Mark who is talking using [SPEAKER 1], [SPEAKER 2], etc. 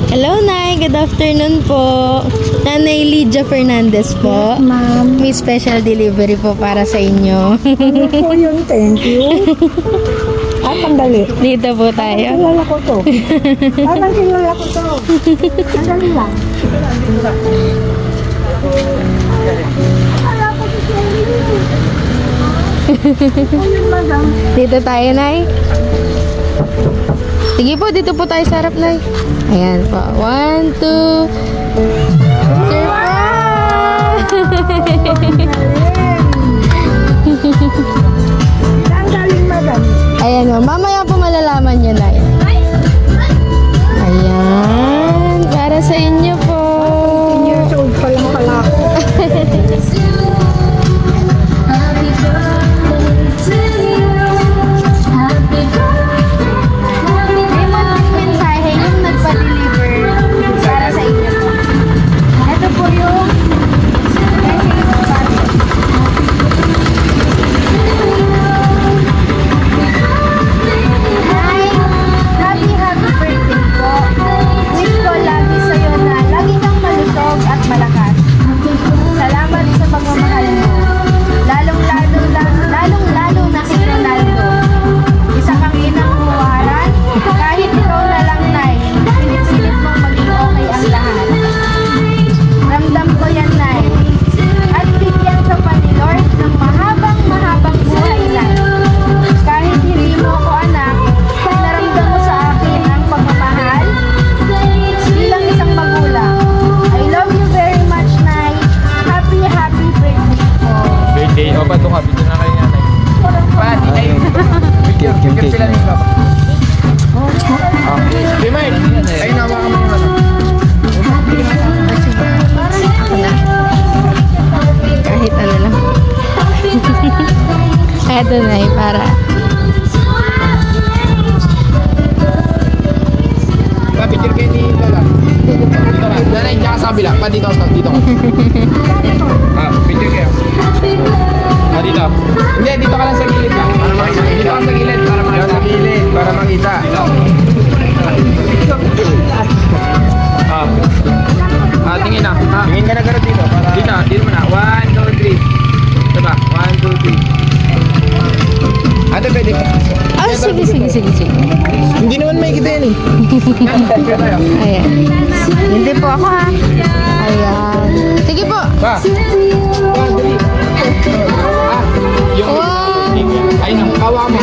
[SPEAKER 1] Hello, Nay. Good afternoon po. Nanay Lydia Fernandez po.
[SPEAKER 2] Yes, ma'am.
[SPEAKER 1] May special delivery po para sa inyo.
[SPEAKER 2] Ano po yun? Thank you. Sandali.
[SPEAKER 1] Dito po tayo.
[SPEAKER 2] Kilala ko to. Parang kilala ko to. Sandali lang. Wala ko to siya. Ayun, madam.
[SPEAKER 1] Dito tayo, Nay. Sige po, dito po tayo sa harap, Nay. Ayan po. 1, 2.
[SPEAKER 2] Ang galing, madam.
[SPEAKER 1] Ayan o. Mamaya po malalaman nyo, Nay. Ayan. Para sa inyo po.
[SPEAKER 2] 10 years old pa lang pala ako.
[SPEAKER 1] Eto na para.
[SPEAKER 3] Picture kayo ni Lola. Dito ka. Nanay, dyan ka sa kabila. Pa, dito ka. Picture kayo. Dito. Hindi, dito ka lang sa gilid lang. Para makita. Dito ka sa gilid. Para makita. Sa gilid. Para makita. Tingin na. Tingin ka na gano'n dito. Dito mo na. 1, 2, 3. Diba? 1, 2, 3. Ate, pwede ka.
[SPEAKER 1] Ah, sige.
[SPEAKER 3] Hindi naman may kita yan eh.
[SPEAKER 1] Ayan. Hindi po ako ha. Ayan. Sige po.
[SPEAKER 3] Pa. Dali. Yung... Ay, nang kawa mo.